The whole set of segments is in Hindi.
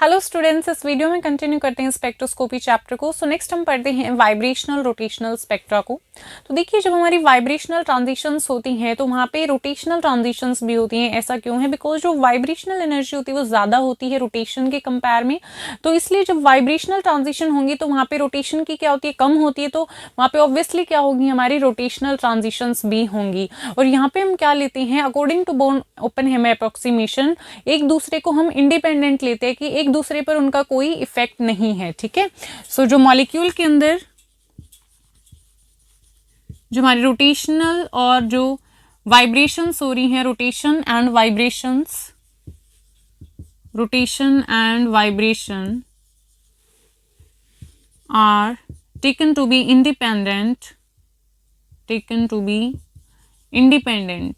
हेलो स्टूडेंट्स, इस वीडियो में कंटिन्यू करते हैं स्पेक्ट्रोस्कोपी चैप्टर को। सो नेक्स्ट हम पढ़ते हैं वाइब्रेशनल रोटेशनल स्पेक्ट्रा को। तो देखिए, जब हमारी वाइब्रेशनल ट्रांजिशंस होती हैं तो वहाँ पे रोटेशनल ट्रांजिशंस भी होती हैं। ऐसा क्यों है? बिकॉज जो वाइब्रेशनल एनर्जी होती है वो ज़्यादा होती है रोटेशन के कंपेयर में। तो इसलिए जब वाइब्रेशनल ट्रांजिशन होंगी तो वहाँ पे रोटेशन की क्या होती है, कम होती है। तो वहाँ पे ऑब्वियसली क्या होगी, हमारी रोटेशनल ट्रांजिशंस भी होंगी। और यहाँ पे हम क्या लेते हैं, अकॉर्डिंग टू बोर्न ओपेनहेमर अप्रोक्सीमेशन, एक दूसरे को हम इंडिपेंडेंट लेते हैं कि एक दूसरे पर उनका कोई इफेक्ट नहीं है। ठीक है। सो जो मॉलिक्यूल के अंदर जो हमारी रोटेशनल और जो वाइब्रेशंस हो रही हैं, rotation and vibration are taken to be independent,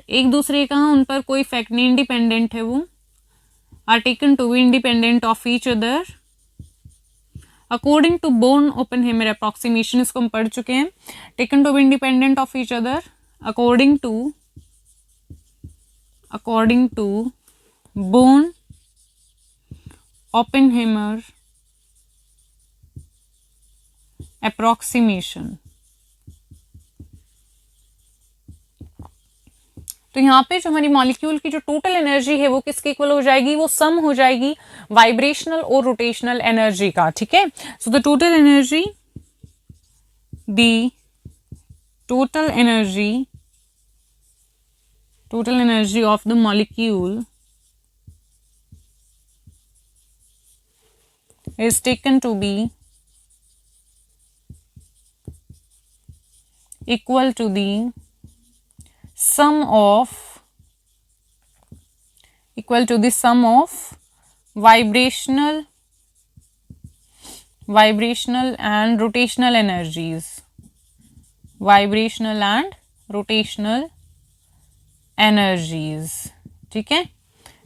एक दूसरे का उन पर कोई इफेक्ट नहीं, इंडिपेंडेंट है वो, are taken to be independent of each other according to Born-Oppenheimer approximation। इसको हम पढ़ चुके हैं। taken to be independent of each other according to Born-Oppenheimer approximation। तो यहाँ पे जो हमारी मॉलिक्यूल की जो टोटल एनर्जी है वो किसके इक्वल हो जाएगी, वो सम हो जाएगी वाइब्रेशनल और रोटेशनल एनर्जी का। ठीक है। So the total energy of the molecule is taken to be equal to the sum of vibrational and rotational energies। ठीक है।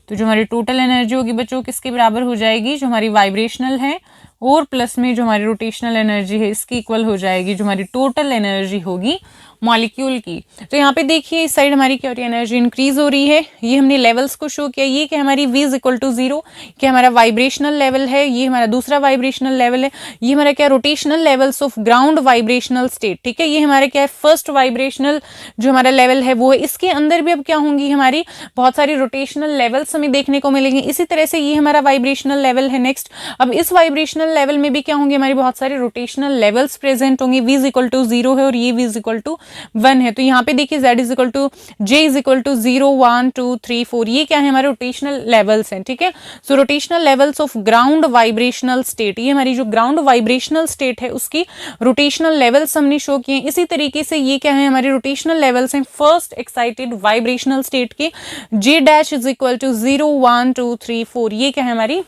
तो जो हमारी टोटल एनर्जी होगी बच्चों किसके बराबर हो जाएगी, जो हमारी वाइब्रेशनल है और प्लस में जो हमारी रोटेशनल एनर्जी है इसकी इक्वल हो जाएगी जो हमारी टोटल एनर्जी होगी मॉलिक्यूल की। तो यहाँ पे देखिए, इस साइड हमारी क्या हो रही है, एनर्जी इंक्रीज हो रही है। ये हमने लेवल्स को शो किया, ये क्या हमारी v इज इक्वल टू 0, क्या हमारा वाइब्रेशनल लेवल है, ये हमारा दूसरा वाइब्रेशनल लेवल है, ये हमारा क्या rotational levels of ground vibrational state. ठीक है। ये हमारे क्या है, फर्स्ट वाइब्रेशनल जो हमारा लेवल है वो है। इसके अंदर भी अब क्या होंगी, हमारी बहुत सारी रोटेशनल लेवल्स हमें देखने को मिलेंगे। इसी तरह से ये हमारा वाइब्रेशनल लेवल है। नेक्स्ट, अब इस वाइब्रेशनल लेवल में भी क्या होंगे, हमारी बहुत सारे रोटेशनल लेवल्स प्रेजेंट होंगे। v इज इक्वल टू 0 है और ये v इज इक्वल टू 1 है। तो यहाँ पे देखिए z is equal to j is equal to 0 1 2 3 4, ये क्या है, हमारे रोटेशनल लेवल्स हैं। ठीक है। So rotational levels of ground vibrational state, ये हमारी जो ग्राउंड वाइब्रेशनल स्टेट है उसकी रोटेशनल लेवल्स हमने शो किए। इसी तरीके से ये क्या है, हमारे रोटेशनल लेवल्स हैं फर्स्ट एक्साइटेड वाइब्रेशनल स्टेट के। j dash is equal to 0 1 2 3 4, ये क्या है, हमारी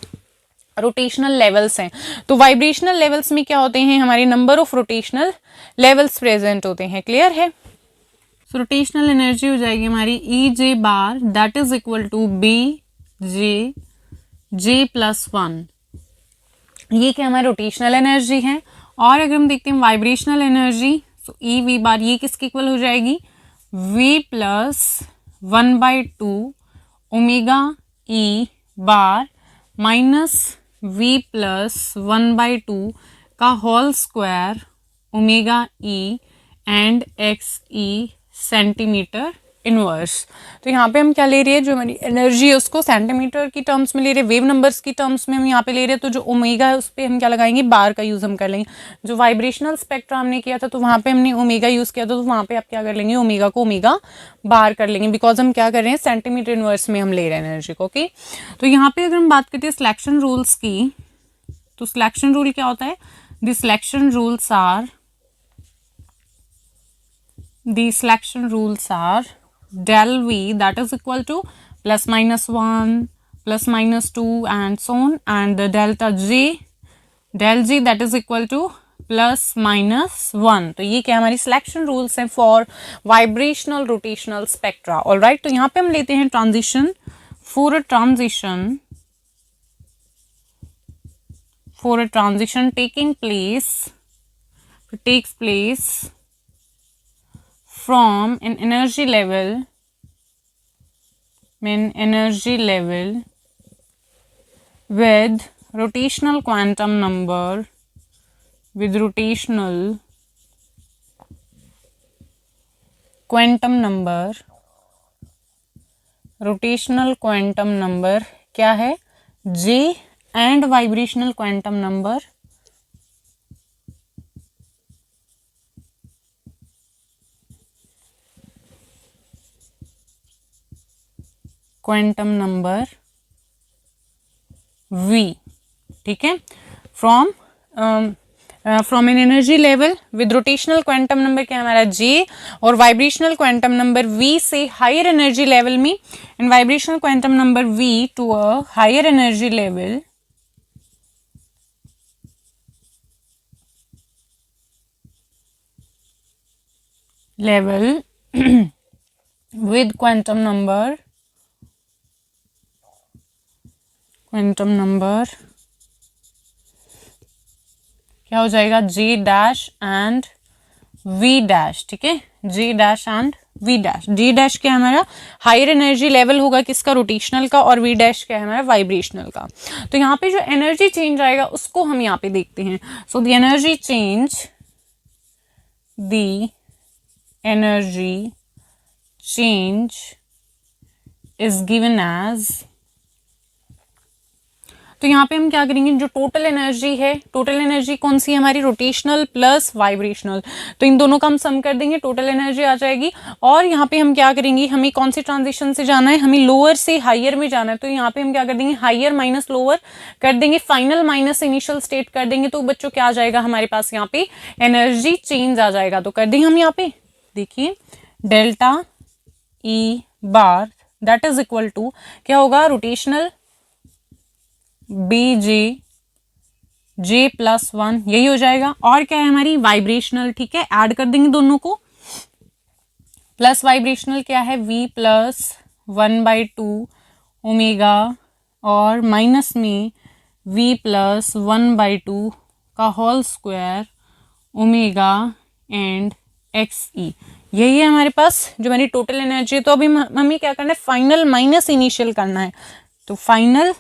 रोटेशनल लेवल्स हैं। तो वाइब्रेशनल लेवल्स में क्या होते हैं, हमारे number of rotational levels present होते हैं। क्लियर है। सो रोटेशनल एनर्जी हो जाएगी हमारी e j bar that is equal to b J plus 1, ये क्या हमारी रोटेशनल एनर्जी है। और अगर हम देखते हैं vibrational energy, so E V bar ये किसके इक्वल हो जाएगी, v plus 1/2 omega E bar minus v plus 1/2 का whole square omega E and X E centimetre inverse. तो यहाँ पे हम क्या ले रहे हैं, जो हमारी एनर्जी है उसको सेंटीमीटर की टर्म्स में ले रहे हैं, वेव नंबर्स की टर्म्स में हम यहाँ पे ले रहे हैं। तो जो ओमेगा है उस पर हम क्या लगाएंगे, बार का यूज़ हम कर लेंगे। जो वाइब्रेशनल स्पेक्ट्रा हमने किया था तो वहाँ पे हमने ओमेगा यूज़ किया था, तो वहाँ पे आप क्या कर लेंगे, ओमेगा को ओमेगा बार कर लेंगे, बिकॉज हम क्या कर रहे हैं, सेंटीमीटर इनवर्स में हम ले रहे हैं एनर्जी को। ओके। तो यहाँ पे अगर हम बात करते हैं सिलेक्शन रूल्स की, तो सिलेक्शन रूल क्या होता है, the selection rules are del v that is equal to plus minus 1 plus minus 2 and so on, and the delta j del g that is equal to plus minus 1। तो ये क्या हमारी सिलेक्शन रूल्स हैं for vibrational rotational spectra. Alright. तो यहाँ पे हम लेते हैं transition, for a transition takes place from an energy level with rotational quantum number with rotational quantum number क्या है J and vibrational quantum number V, ठीक है, from an energy level with rotational quantum number क्या हमारा J और वाइब्रेशनल क्वांटम नंबर V से हायर एनर्जी लेवल में, and vibrational quantum number V to a higher energy level with quantum number क्या हो जाएगा J dash and V dash, ठीक है, J dash and V dash. J dash क्या है हमारा हायर एनर्जी लेवल होगा किसका, रोटेशनल का, और V डैश क्या है हमारा वाइब्रेशनल का। तो यहाँ पे जो एनर्जी चेंज आएगा उसको हम यहाँ पे देखते हैं। So the energy change is given as, तो यहाँ पे हम क्या करेंगे, जो टोटल एनर्जी है, टोटल एनर्जी कौन सी है हमारी, रोटेशनल प्लस वाइब्रेशनल, तो इन दोनों का हम सम कर देंगे, टोटल एनर्जी आ जाएगी। और यहाँ पे हम क्या करेंगे, हमें कौन सी ट्रांजिशन से जाना है, हमें लोअर से हायर में जाना है, तो यहाँ पे हम क्या कर देंगे, हायर माइनस लोअर कर देंगे, फाइनल माइनस इनिशियल स्टेट कर देंगे। तो बच्चों क्या आ जाएगा हमारे पास यहाँ पे एनर्जी चेंज आ जाएगा। तो कर देंगे हम यहाँ पे, देखिए delta E bar that is equal to क्या होगा, रोटेशनल J प्लस 1, यही हो जाएगा। और क्या है हमारी वाइब्रेशनल, ठीक है, ऐड कर देंगे दोनों को, प्लस वाइब्रेशनल क्या है V प्लस 1/2 ओमेगा, और माइनस में V प्लस 1/2 का whole square omega and XE, यही है हमारे पास जो हमारी टोटल एनर्जी है। तो अभी हमें क्या करना है, फाइनल माइनस इनिशियल करना है। तो फाइनल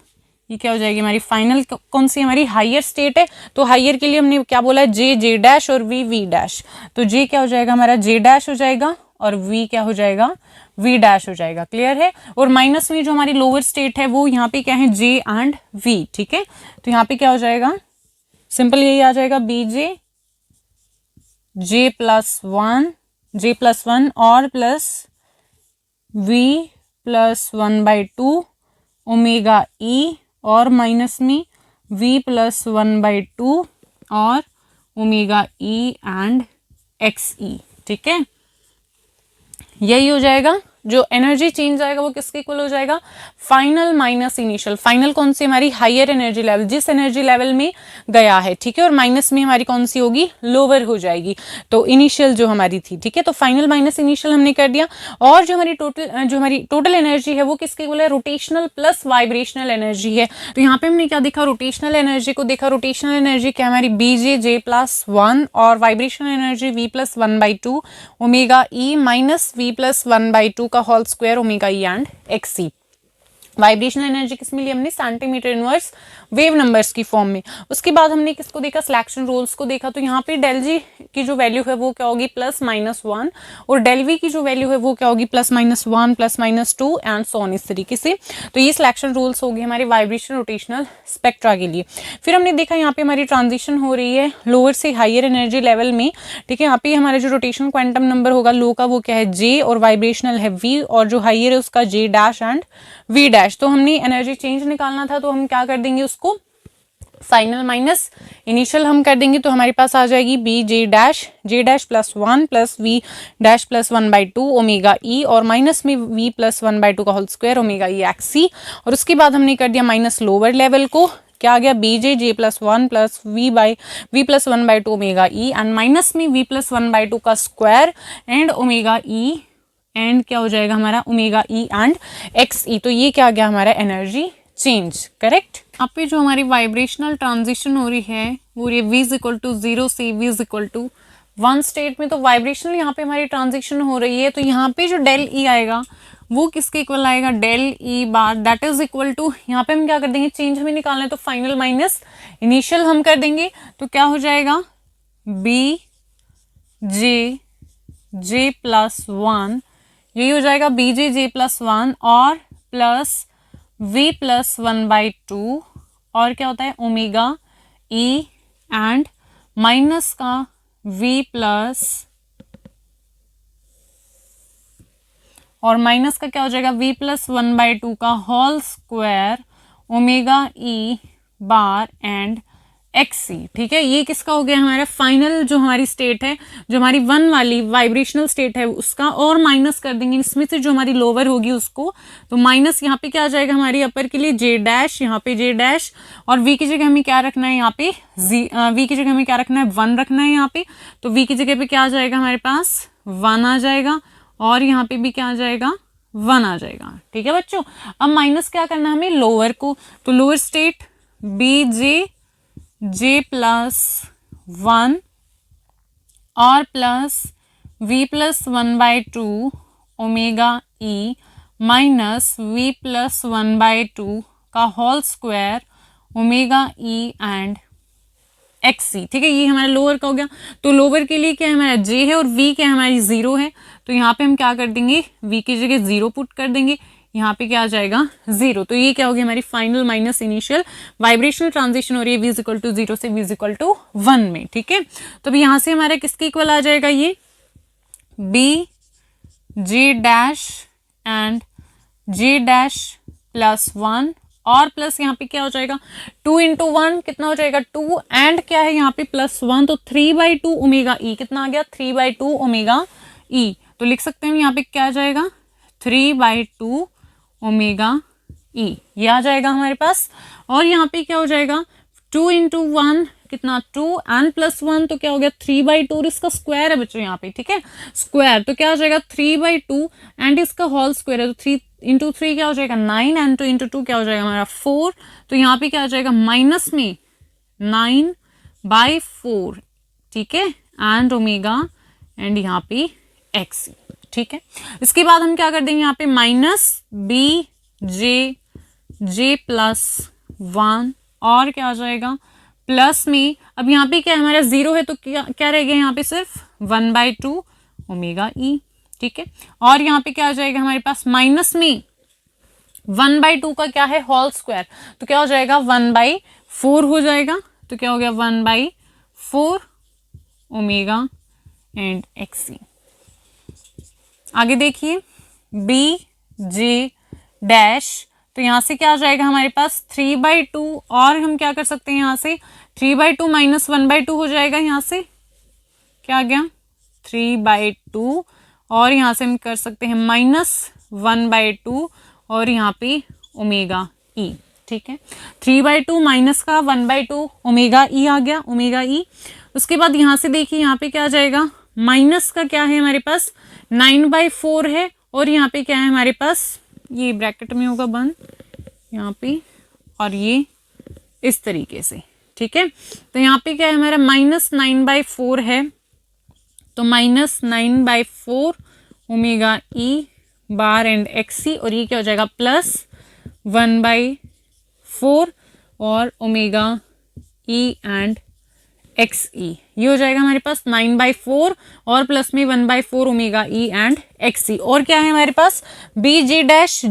ये क्या हो जाएगी हमारी, फाइनल कौन सी हमारी हायर स्टेट है, तो हायर के लिए हमने क्या बोला है, J डैश और V डैश। तो J क्या हो जाएगा हमारा J डैश हो जाएगा, और V क्या हो जाएगा V डैश हो जाएगा। क्लियर है। और माइनस में जो हमारी लोअर स्टेट है वो यहाँ पे क्या है J एंड V, ठीक है। तो यहाँ पे क्या हो जाएगा, सिंपल यही आ जाएगा BJ J प्लस 1 और plus V plus 1/2 omega E, और माइनस में V प्लस 1/2 और ओमेगा E एंड XE, ठीक है। यही हो जाएगा, जो एनर्जी चेंज आएगा वो किसके इक्वल हो जाएगा, फाइनल माइनस इनिशियल। फाइनल कौन सी हमारी हायर एनर्जी लेवल, जिस एनर्जी लेवल में गया है, ठीक है, और माइनस में हमारी कौन सी होगी, लोअर हो जाएगी। तो इनिशियल जो हमारी थी, ठीक है, तो फाइनल माइनस इनिशियल हमने कर दिया। और जो हमारी टोटल एनर्जी है वो किसके इक्वल है, रोटेशनल प्लस वाइब्रेशनल एनर्जी है। तो यहाँ पे हमने क्या देखा, रोटेशनल एनर्जी को देखा, रोटेशनल एनर्जी क्या हमारी BJ J प्लस 1 और vibrational energy V plus 1/2 omega E minus V plus 1/2 का whole square omega E and XE। Vibrational energy किस में ली हमने, सेंटीमीटर इनवर्स वेव नंबर्स की फॉर्म में। उसके बाद हमने किसको देखा, सिलेक्शन रूल्स को देखा। तो यहाँ पे डेल जी की जो वैल्यू है वो क्या होगी, +-1, और डेल वी की जो वैल्यू है वो क्या होगी, +-1 +-2 एंड सो ऑन, इस तरीके से। तो ये सिलेक्शन रूल्स हो गए हमारे वाइब्रेशन रोटेशनल स्पेक्ट्रा के लिए। फिर हमने देखा यहाँ पे हमारी ट्रांजिशन हो रही है लोअर से हायर एनर्जी लेवल में, ठीक है। यहाँ पे हमारा जो रोटेशन क्वांटम नंबर होगा लो का वो क्या है J, और वाइब्रेशनल है V, और जो हायर है उसका J dash and V dash. तो हमने एनर्जी चेंज निकालना था, तो हम क्या कर देंगे, उसको फाइनल माइनस इनिशियल हम कर देंगे। तो हमारे पास आ जाएगी J dash +1 plus V dash plus 1/2 omega E, और माइनस में V प्लस 1/2 का whole square omega E XE। और उसके बाद हमने कर दिया माइनस लोअर लेवल को, क्या आ गया BJ J plus 1 plus V plus 1/2 omega E, and minus में V प्लस 1/2 का square and omega E, and क्या हो जाएगा हमारा ओमेगा E एंड XE। तो ये क्या आ गया हमारा एनर्जी चेंज, करेक्ट। अब पे जो हमारी वाइब्रेशनल ट्रांजिशन हो रही है वो ये V इज इक्वल टू 0 से V is equal to 1 state में। तो वाइब्रेशनल यहाँ पे हमारी ट्रांजिशन हो रही है, तो यहाँ पे जो डेल E आएगा वो किसके इक्वल आएगा, del E bar that is equal to, यहाँ पे हम क्या कर देंगे, चेंज हमें निकालना है तो फाइनल माइनस इनिशियल हम कर देंगे, तो क्या हो जाएगा बी जे प्लस 1, यही हो जाएगा बी जे प्लस 1 और प्लस v प्लस 1/2 और क्या होता है ओमेगा ई एंड माइनस का v प्लस और माइनस का क्या हो जाएगा v प्लस 1/2 का whole square omega E bar and XE. ठीक है, ये किसका हो गया हमारा फाइनल जो हमारी स्टेट है, जो हमारी 1 वाली वाइब्रेशनल स्टेट है उसका, और माइनस कर देंगे इसमें से जो हमारी लोअर होगी उसको, तो माइनस यहाँ पे क्या आ जाएगा हमारी अपर के लिए जे डैश, यहाँ पे जे डैश, और वी की जगह हमें क्या रखना है यहाँ पे वी की जगह हमें क्या रखना है 1 रखना है यहाँ पे, तो वी की जगह पे क्या आ जाएगा हमारे पास 1 आ जाएगा और यहाँ पे भी क्या आ जाएगा 1 आ जाएगा। ठीक है बच्चों, अब माइनस क्या करना है हमें लोअर को, तो लोअर स्टेट बी जे प्लस 1 और plus v plus 1/2 omega E minus v plus 1/2 का whole square omega E and XE. ठीक है, ये हमारा लोअर का हो गया, तो लोअर के लिए क्या है हमारा j है और v क्या है हमारी 0 है, तो यहाँ पे हम क्या कर देंगे v की जगह 0 पुट कर देंगे, यहाँ पे क्या आ जाएगा 0, तो ये क्या होगी हमारी final minus initial vibrational transition हो रही है v इक्वल टू 0 से v इक्वल टू 1 में। ठीक है, तो अब यहाँ से हमारा किसके इक्वल आ जाएगा ये b J dash and J dash plus 1 और प्लस यहाँ पे क्या हो जाएगा 2 इंटू 1 कितना हो जाएगा 2 एंड क्या है यहाँ पे प्लस 1, तो 3/2 ओमेगा ई कितना आ गया 3/2 ओमेगा ई, तो लिख सकते हैं यहाँ पे क्या आ जाएगा 3/2 ओमेगा ई, ये आ जाएगा हमारे पास, और यहाँ पे क्या हो जाएगा 2 इंटू 1 कितना 2 एंड प्लस 1, तो क्या हो गया 3/2 और इसका स्क्वायर है बच्चों यहाँ पे। ठीक है, स्क्वायर तो क्या हो जाएगा 3/2 एंड इसका होल स्क्वायर है, तो 3 इंटू 3 क्या हो जाएगा 9 एंड 2 इंटू 2 क्या हो जाएगा हमारा 4, तो यहाँ पे क्या हो जाएगा माइनस में 9/4। ठीक है, एंड ओमेगा एंड यहाँ पे एक्स। ठीक है, इसके बाद हम क्या कर देंगे यहाँ पे माइनस बी जे प्लस 1 और क्या आ जाएगा प्लस में, अब यहाँ पे क्या हमारा 0 है तो क्या रह गया यहाँ पे सिर्फ 1/2 ओमेगा ई। ठीक है, और यहाँ पे क्या आ जाएगा हमारे पास माइनस में 1/2 का क्या है होल स्क्वायर, तो क्या हो जाएगा 1/4 हो जाएगा, तो क्या हो गया 1/4 ओमेगा एंड एक्सी। आगे देखिए बी जे डैश, तो यहाँ से क्या आ जाएगा हमारे पास 3/2 और हम क्या कर सकते हैं यहाँ से 3/2 माइनस 1/2 हो जाएगा, यहाँ से क्या आ गया 3/2 और यहाँ से हम कर सकते हैं माइनस 1/2 और यहाँ पे ओमेगा ई। ठीक है, 3/2 माइनस का 1/2 ओमेगा ई आ गया ओमेगा ई। उसके बाद यहाँ से देखिए यहाँ पे क्या आ जाएगा माइनस का क्या है हमारे पास 9/4 है और यहाँ पे क्या है हमारे पास ये ब्रैकेट में होगा बंद यहाँ पे और ये इस तरीके से। ठीक है, तो यहाँ पे क्या है हमारा -9/4 है, तो -9/4 omega E bar and XE, और ये क्या हो जाएगा +1/4 और omega E and X E, ये हो जाएगा हमारे पास 9/4 और प्लस में 1/4 ओमेगा ई एंड एक्स ई। और क्या है हमारे पास बी जे डैश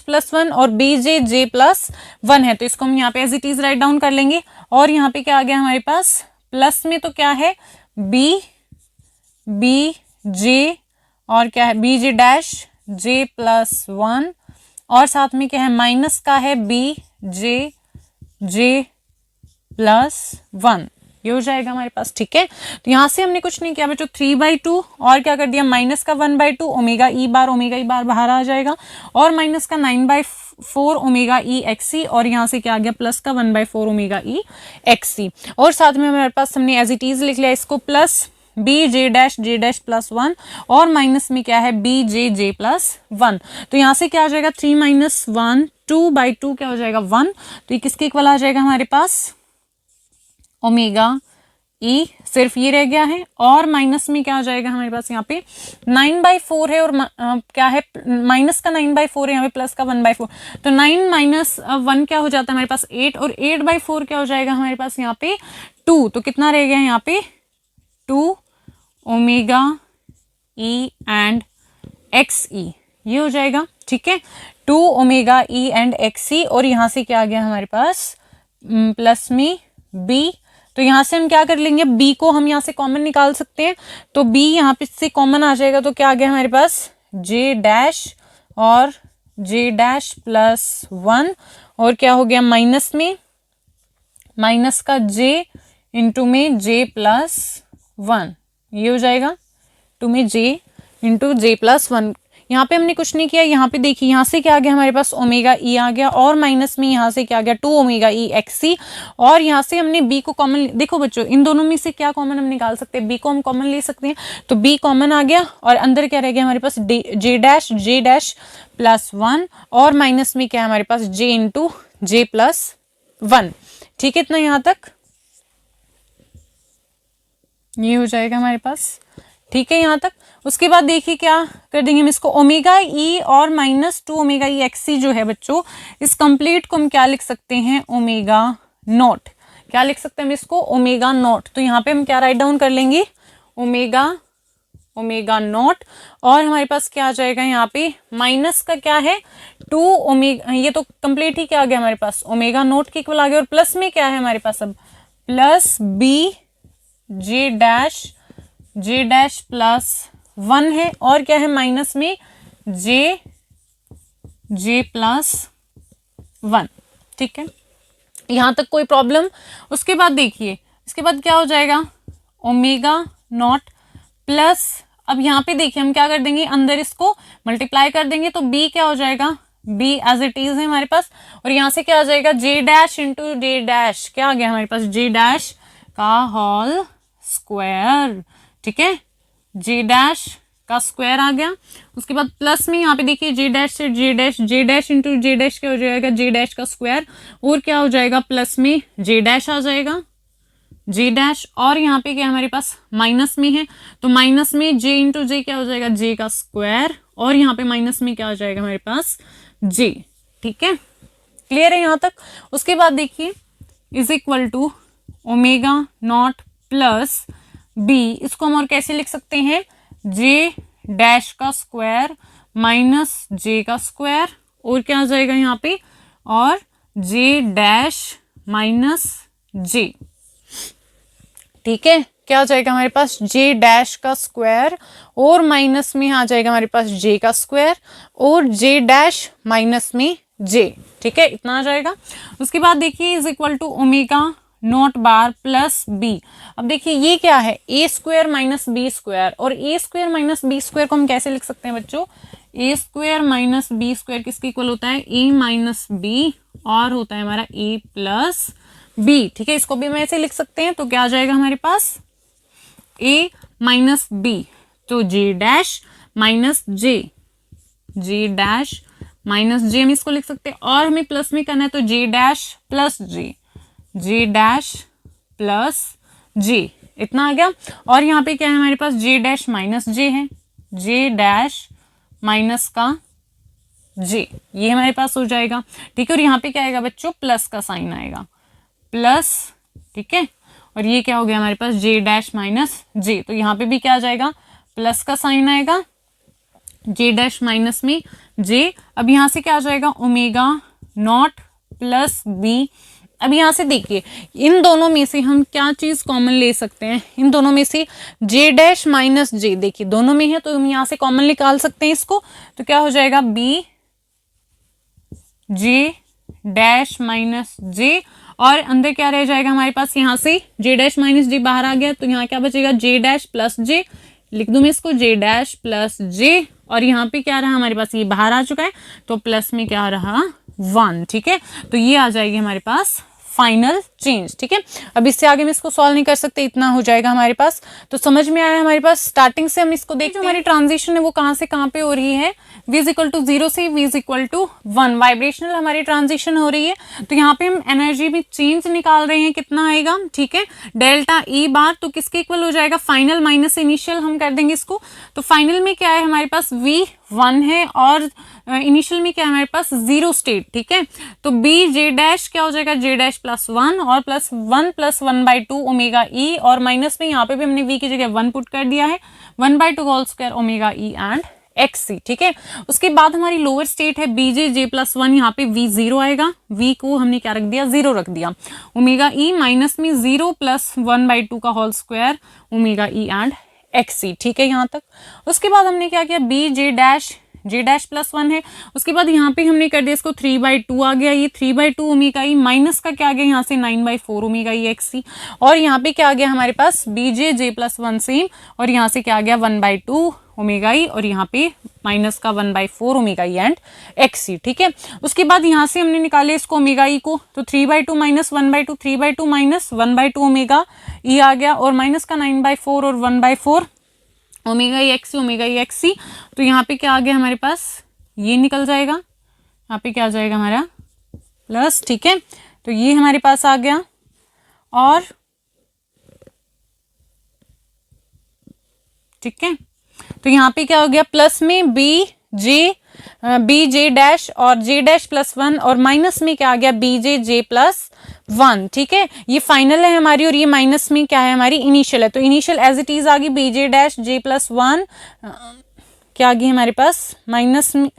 प्लस 1 और बी जे प्लस 1 है, तो इसको हम यहाँ पे as it is write down कर लेंगे। और यहाँ पे क्या आ गया हमारे पास प्लस में, तो क्या है बी जे और क्या है बी जे डैश जे प्लस 1 और साथ में क्या है माइनस का है बी जे प्लस 1, ये हो जाएगा हमारे पास। ठीक है, तो यहाँ से हमने कुछ नहीं किया बच्चों 3/2 और क्या कर दिया माइनस का 1/2 ओमेगा ई बार बाहर आ जाएगा और माइनस का 9/4 ओमेगा ई एक्सी और यहाँ से क्या आ गया प्लस का 1/4 ओमेगा ई एक्सी और साथ में हमारे पास हमने एज इट इज लिख लिया इसको plus B J dash plus 1 और माइनस में क्या है बी जे प्लस 1, तो यहाँ से क्या आ जाएगा 3 - 1 2/2 क्या हो जाएगा 1, तो ये किसके इक्वल आ जाएगा हमारे पास ओमेगा ई, सिर्फ ये रह गया है। और माइनस में क्या आ जाएगा हमारे पास यहाँ पे 9/4 है और क्या है माइनस का 9/4 है, यहाँ पे प्लस का 1/4, तो 9 माइनस 1 क्या हो जाता है हमारे पास 8, और 8/4 क्या हो जाएगा हमारे पास यहाँ पे 2, तो कितना रह गया यहाँ पे 2 omega E and X E, ये हो जाएगा। ठीक है, 2 ओमेगा ई एंड एक्स ई, और यहाँ से क्या आ गया हमारे पास प्लस में बी, तो यहाँ से हम क्या कर लेंगे, b को हम यहाँ से कॉमन निकाल सकते हैं, तो b यहाँ पे से कॉमन आ जाएगा, तो क्या आ गया हमारे पास j डैश और j डैश प्लस 1, और क्या हो गया माइनस में माइनस का j इंटू में j प्लस 1, ये हो जाएगा 2 में j इंटू j प्लस 1। यहाँ पे हमने कुछ नहीं किया, यहाँ पे देखिए यहाँ से क्या आ गया हमारे पास ओमेगा ई आ गया, और माइनस में यहाँ से क्या आ गया 2 ओमेगा ई एक्स सी, और यहाँ से हमने b को कॉमन, देखो बच्चों इन दोनों में से क्या कॉमन हम निकाल सकते हैं, b को हम कॉमन ले सकते हैं, तो b कॉमन आ गया, और अंदर क्या रह गया हमारे पास j डैश प्लस 1, और माइनस में क्या है हमारे पास j इंटू j प्लस 1। ठीक है, इतना यहाँ तक ये हो जाएगा हमारे पास। ठीक है यहाँ तक। उसके बाद देखिए क्या कर देंगे हम इसको, ओमेगा ई और माइनस 2 ओमेगा ई एक्स सी जो है बच्चों, इस कंप्लीट को हम क्या लिख सकते हैं ओमेगा नॉट, क्या लिख सकते हैं हम इसको ओमेगा नॉट, तो यहाँ पे हम क्या राइट डाउन कर लेंगे ओमेगा नॉट, और हमारे पास क्या आ जाएगा यहाँ पे माइनस का क्या है 2 ओमेगा, ये तो कंप्लीट ही क्या आ गया हमारे पास ओमेगा नॉट के इक्वल आ गया, और प्लस में क्या है हमारे पास अब plus B J dash plus 1 है, और क्या है माइनस में जे प्लस 1। ठीक है, यहां तक कोई प्रॉब्लम। उसके बाद देखिए इसके बाद क्या हो जाएगा ओमेगा नॉट प्लस, अब यहाँ पे देखिए हम क्या कर देंगे अंदर इसको मल्टीप्लाई कर देंगे, तो b क्या हो जाएगा b एज इट इज है हमारे पास, और यहाँ से क्या आ जाएगा j dash into j dash, क्या आ गया हमारे पास j डैश का होल स्क्वायर। ठीक है, j डैश का स्क्वायर आ गया। उसके बाद प्लस में यहाँ पे देखिए j डैश से j dash into j dash क्या हो जाएगा j डैश का स्क्वायर, और क्या हो जाएगा प्लस में j डैश आ जाएगा j डैश, और यहाँ पे क्या हमारे पास माइनस में है, तो माइनस में j इंटू j क्या हो जाएगा j का स्क्वायर, और यहाँ पे माइनस में क्या हो जाएगा हमारे पास j। ठीक है, क्लियर है यहाँ तक। उसके बाद देखिए is equal to omega naught plus b, इसको हम और कैसे लिख सकते हैं j डैश का स्क्वायर माइनस j का स्क्वायर, और क्या आ जाएगा यहाँ पे और j डैश माइनस j। ठीक है, क्या आ जाएगा हमारे पास j डैश का स्क्वायर, और माइनस में आ जाएगा हमारे पास j का स्क्वायर, और j डैश माइनस में j। ठीक है, इतना आ जाएगा। उसके बाद देखिए is equal to omega naught bar plus b। अब देखिए ये क्या है a square minus B square, और a square minus B square को हम कैसे लिख सकते हैं बच्चों, a square minus B square किसके इक्वल होता है a माइनस बी, और होता है हमारा a प्लस b। ठीक है, इसको भी हम ऐसे लिख सकते हैं, तो क्या आ जाएगा हमारे पास a माइनस बी, तो j dash minus j dash minus j हम इसको लिख सकते हैं, और हमें प्लस में करना है तो j dash plus j dash plus j, इतना आ गया। और यहाँ पे क्या है हमारे पास j डैश माइनस j है, j डैश माइनस का j, ये हमारे पास हो जाएगा। ठीक है, और यहाँ पे क्या आएगा बच्चों प्लस का साइन आएगा प्लस। ठीक है, और ये क्या हो गया हमारे पास j डैश माइनस j, तो यहाँ पे भी क्या आ जाएगा प्लस का साइन आएगा j डैश माइनस में j। अब यहाँ से क्या आ जाएगा ओमेगा नॉट प्लस b। अब यहाँ से देखिए इन दोनों में से हम क्या चीज कॉमन ले सकते हैं, इन दोनों में से j डैश माइनस j, देखिए दोनों में है तो हम यहाँ से कॉमन निकाल सकते हैं इसको, तो क्या हो जाएगा b j dash minus j, और अंदर क्या रह जाएगा हमारे पास यहाँ से j डैश माइनस j बाहर आ गया, तो यहाँ क्या बचेगा j डैश प्लस j, लिख दूं मैं इसको j डैश प्लस j, और यहाँ पे क्या रहा हमारे पास ये बाहर आ चुका है, तो प्लस में क्या रहा 1। ठीक है, तो ये आ जाएगी हमारे पास फाइनल चेंज। ठीक है, अब इससे आगे हम इसको सॉल्व नहीं कर सकते, इतना हो जाएगा हमारे पास। तो समझ में आया हमारे पास। स्टार्टिंग से हम इसको देखते हैं, हमारी ट्रांजिशन है वो कहाँ से कहाँ पे हो रही है, v इज इक्वल टू 0 से v is equal to 1, vibrational हमारी ट्रांजिशन हो रही है। तो यहाँ पे हम एनर्जी में चेंज निकाल रहे हैं, कितना आएगा, ठीक है, डेल्टा ई बार, तो किसके इक्वल हो जाएगा, फाइनल माइनस इनिशियल हम कर देंगे इसको। तो फाइनल में क्या है हमारे पास, v1 है और इनिशियल में क्या है हमारे पास, 0 स्टेट। ठीक है, तो बी जे डैश क्या हो जाएगा, जे डैश प्लस 1 और प्लस 1 ओमेगा ई, और माइनस में यहाँ पे भी हमने v की जगह 1 पुट कर दिया है, 1/2 whole square omega E and XC। ठीक है, उसके बाद हमारी लोअर स्टेट है बीजे जे प्लस 1, यहाँ पे v 0 आएगा, v को हमने क्या रख दिया, 0 रख दिया, ओमेगा ई माइनस में 0 प्लस 1/2 का whole square omega E and XC। ठीक है, यहाँ तक। उसके बाद हमने क्या किया, बी जे डैश प्लस 1 है, उसके बाद यहाँ पे हमने कर दिया इसको 3/2 आ गया, ये 3/2 ओमेगा ई माइनस का क्या आ गया यहाँ से 9/4 ओमेगा ई XC, और यहाँ पे क्या आ गया हमारे पास, बीजे जे प्लस 1 सेम, और यहाँ से क्या आ गया 1/2 ओमेगा ई, और यहाँ पे माइनस का 1/4 ओमेगा ई एंड XC। ठीक है, उसके बाद यहाँ से हमने निकाले इसको ओमेगा ई को, तो 3/2 माइनस 1/2, 3/2 माइनस 1/2 ओमेगा ई आ गया, और माइनस का 9/4 और 1/4 ओमेगा ई XC। तो यहाँ पे क्या आ गया हमारे पास, ये निकल जाएगा, यहाँ पे क्या आ जाएगा हमारा प्लस। ठीक है, तो ये हमारे पास आ गया, और ठीक है, तो यहाँ पे क्या हो गया, प्लस में बी जे डैश और जे डैश प्लस 1, और माइनस में क्या आ गया, बी जे प्लस 1। ठीक है, ये फाइनल है हमारी, और ये माइनस में क्या है हमारी, इनिशियल है। तो इनिशियल एज इट इज आ गई, बी जे डैश जे प्लस 1 क्या आ गई हमारे पास, माइनस में,